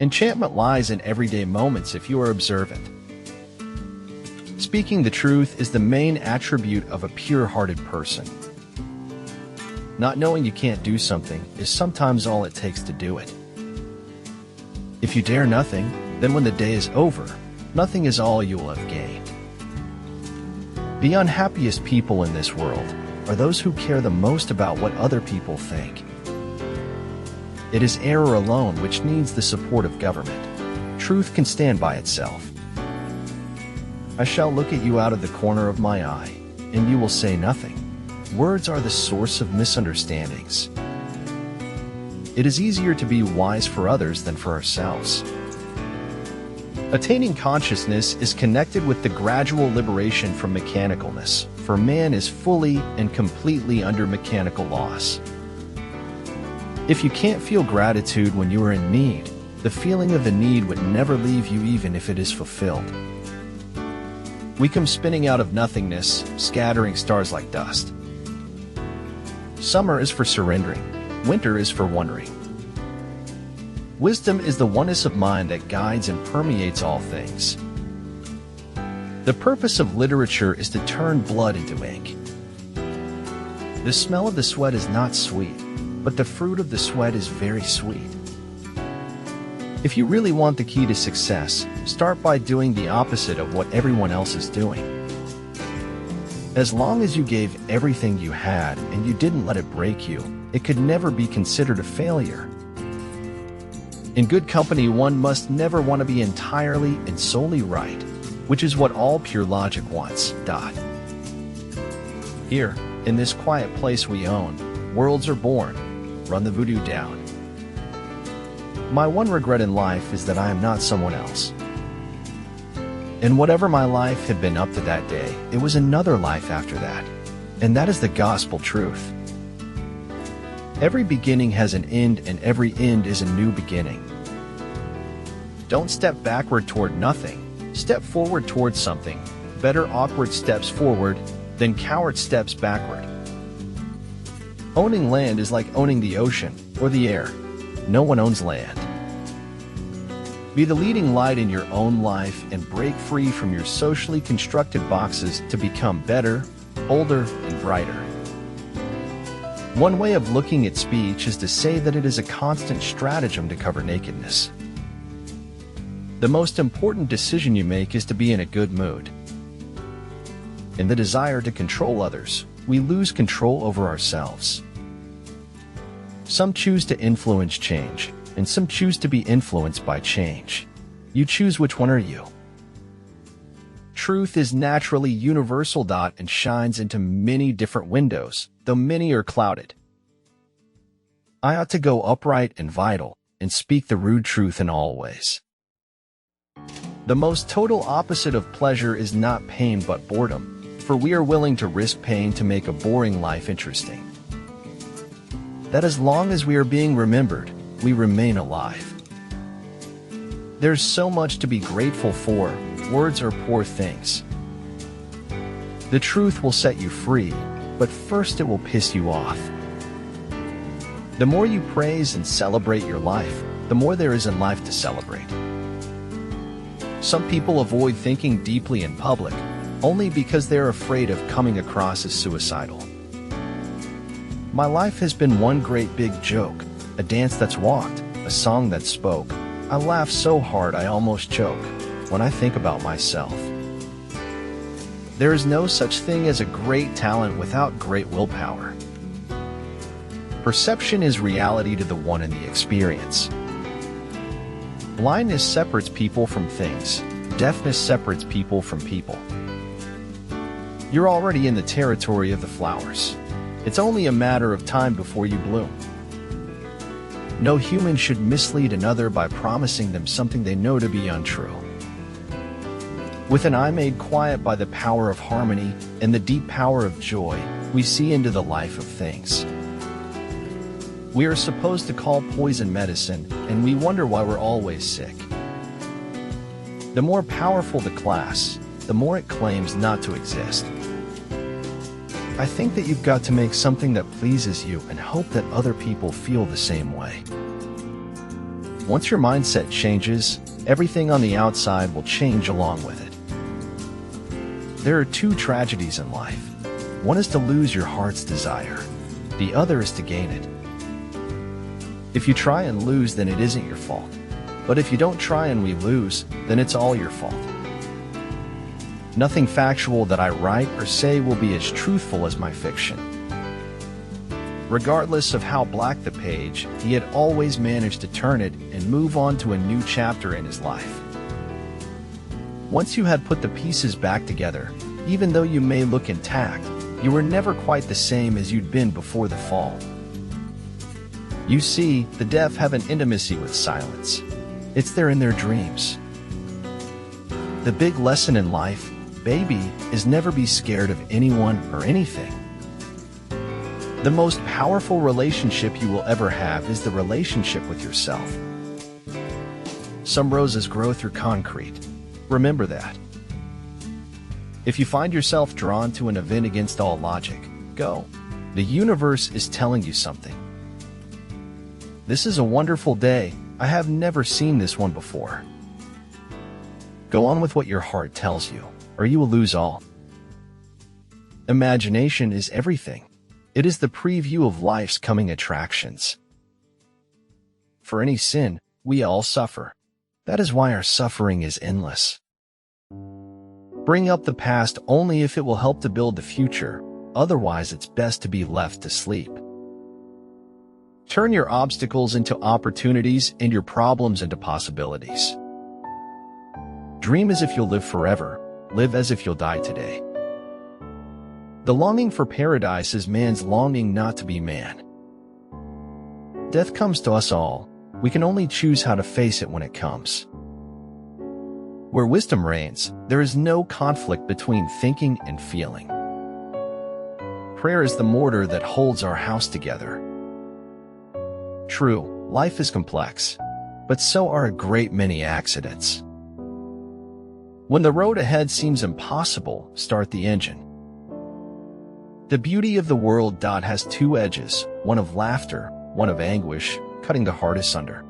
Enchantment lies in everyday moments if you are observant. Speaking the truth is the main attribute of a pure-hearted person. Not knowing you can't do something is sometimes all it takes to do it. If you dare nothing, then when the day is over, nothing is all you will have gained. The unhappiest people in this world are those who care the most about what other people think. It is error alone which needs the support of government. Truth can stand by itself. I shall look at you out of the corner of my eye, and you will say nothing. Words are the source of misunderstandings. It is easier to be wise for others than for ourselves. Attaining consciousness is connected with the gradual liberation from mechanicalness, for man is fully and completely under mechanical laws. If you can't feel gratitude when you are in need, the feeling of the need would never leave you even if it is fulfilled. We come spinning out of nothingness, scattering stars like dust. Summer is for surrendering, winter is for wondering. Wisdom is the oneness of mind that guides and permeates all things. The purpose of literature is to turn blood into ink. The smell of the sweat is not sweet, but the fruit of the sweat is very sweet. If you really want the key to success, start by doing the opposite of what everyone else is doing. As long as you gave everything you had and you didn't let it break you, it could never be considered a failure. In good company, one must never want to be entirely and solely right, which is what all pure logic wants. Here, in this quiet place we own, worlds are born. Run the voodoo down. My one regret in life is that I am not someone else. And whatever my life had been up to that day, it was another life after that. And that is the gospel truth. Every beginning has an end, and every end is a new beginning. Don't step backward toward nothing. Step forward toward something. Better awkward steps forward than coward steps backward. Owning land is like owning the ocean or the air. No one owns land. Be the leading light in your own life and break free from your socially constructed boxes to become better, older, and brighter. One way of looking at speech is to say that it is a constant stratagem to cover nakedness. The most important decision you make is to be in a good mood. In the desire to control others, we lose control over ourselves. Some choose to influence change, and some choose to be influenced by change. You choose which one are you. Truth is naturally universal. And shines into many different windows, though many are clouded. I ought to go upright and vital, and speak the rude truth in all ways. The most total opposite of pleasure is not pain but boredom, for we are willing to risk pain to make a boring life interesting. That as long as we are being remembered, we remain alive. There's so much to be grateful for. Words are poor things. The truth will set you free, but first it will piss you off. The more you praise and celebrate your life, the more there is in life to celebrate. Some people avoid thinking deeply in public, only because they're afraid of coming across as suicidal. My life has been one great big joke, a dance that's walked, a song that spoke. I laugh so hard I almost choke when I think about myself. There is no such thing as a great talent without great willpower. Perception is reality to the one in the experience. Blindness separates people from things. Deafness separates people from people. You're already in the territory of the flowers. It's only a matter of time before you bloom. No human should mislead another by promising them something they know to be untrue. With an eye made quiet by the power of harmony and the deep power of joy, we see into the life of things. We are supposed to call poison medicine, and we wonder why we're always sick. The more powerful the class, the more it claims not to exist. I think that you've got to make something that pleases you and hope that other people feel the same way. Once your mindset changes, everything on the outside will change along with it. There are two tragedies in life. One is to lose your heart's desire. The other is to gain it. If you try and lose, then it isn't your fault. But if you don't try and we lose, then it's all your fault. Nothing factual that I write or say will be as truthful as my fiction. Regardless of how black the page, he had always managed to turn it and move on to a new chapter in his life. Once you had put the pieces back together, even though you may look intact, you were never quite the same as you'd been before the fall. You see, the deaf have an intimacy with silence. It's there in their dreams. The big lesson in life, baby, is never be scared of anyone or anything. The most powerful relationship you will ever have is the relationship with yourself. Some roses grow through concrete. Remember that. If you find yourself drawn to an event against all logic, go. The universe is telling you something. This is a wonderful day. I have never seen this one before. Go on with what your heart tells you, or you will lose all. Imagination is everything. It is the preview of life's coming attractions. For any sin, we all suffer. That is why our suffering is endless. Bring up the past only if it will help to build the future, otherwise it's best to be left to sleep. Turn your obstacles into opportunities and your problems into possibilities. Dream as if you'll live forever, live as if you'll die today. The longing for paradise is man's longing not to be man. Death comes to us all. We can only choose how to face it when it comes. Where wisdom reigns, there is no conflict between thinking and feeling. Prayer is the mortar that holds our house together. True, life is complex, but so are a great many accidents. When the road ahead seems impossible, start the engine. The beauty of the world has two edges, one of laughter, one of anguish, cutting the heart asunder.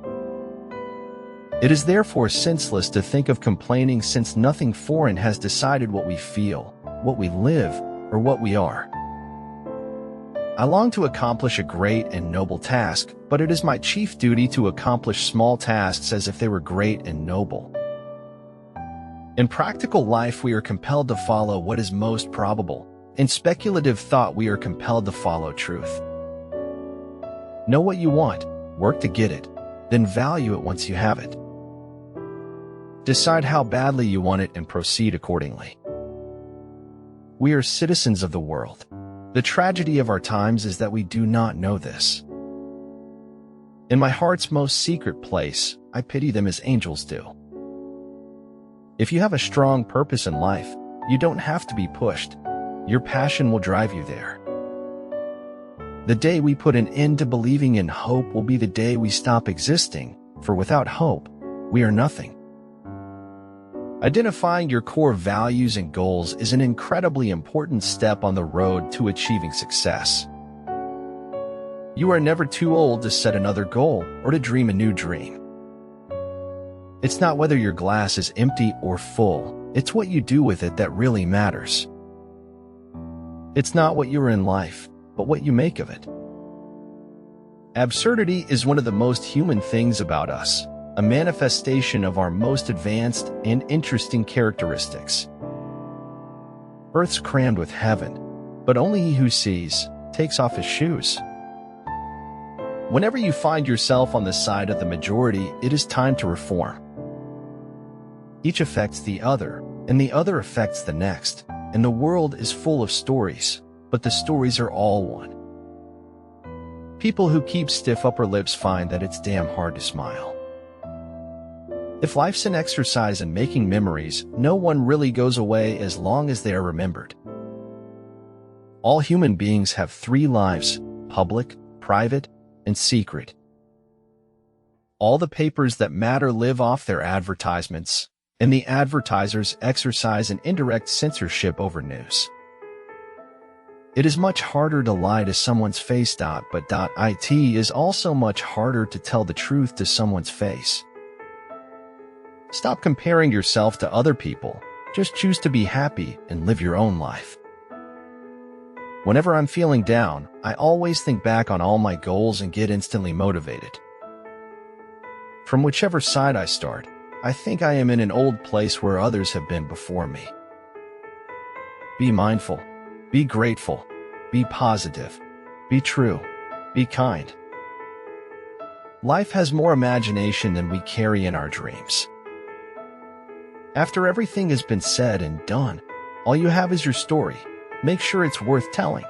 It is therefore senseless to think of complaining, since nothing foreign has decided what we feel, what we live, or what we are. I long to accomplish a great and noble task, but it is my chief duty to accomplish small tasks as if they were great and noble. In practical life, we are compelled to follow what is most probable. In speculative thought, we are compelled to follow truth. Know what you want, work to get it, then value it once you have it. Decide how badly you want it and proceed accordingly. We are citizens of the world. The tragedy of our times is that we do not know this. In my heart's most secret place, I pity them as angels do. If you have a strong purpose in life, you don't have to be pushed. Your passion will drive you there. The day we put an end to believing in hope will be the day we stop existing, for without hope, we are nothing. Identifying your core values and goals is an incredibly important step on the road to achieving success. You are never too old to set another goal or to dream a new dream. It's not whether your glass is empty or full, it's what you do with it that really matters. It's not what you are in life, but what you make of it. Absurdity is one of the most human things about us, a manifestation of our most advanced and interesting characteristics. Earth's crammed with heaven, but only he who sees takes off his shoes. Whenever you find yourself on the side of the majority, it is time to reform. Each affects the other, and the other affects the next, and the world is full of stories, but the stories are all one. People who keep stiff upper lips find that it's damn hard to smile. If life's an exercise in making memories, no one really goes away as long as they are remembered. All human beings have three lives: public, private, and secret. All the papers that matter live off their advertisements, and the advertisers exercise an indirect censorship over news. It is much harder to lie to someone's face. But it is also much harder to tell the truth to someone's face. Stop comparing yourself to other people. Just choose to be happy and live your own life. Whenever I'm feeling down, I always think back on all my goals and get instantly motivated. From whichever side I start, I think I am in an old place where others have been before me. Be mindful. Be grateful. Be positive. Be true. Be kind. Life has more imagination than we carry in our dreams. After everything has been said and done, all you have is your story. Make sure it's worth telling.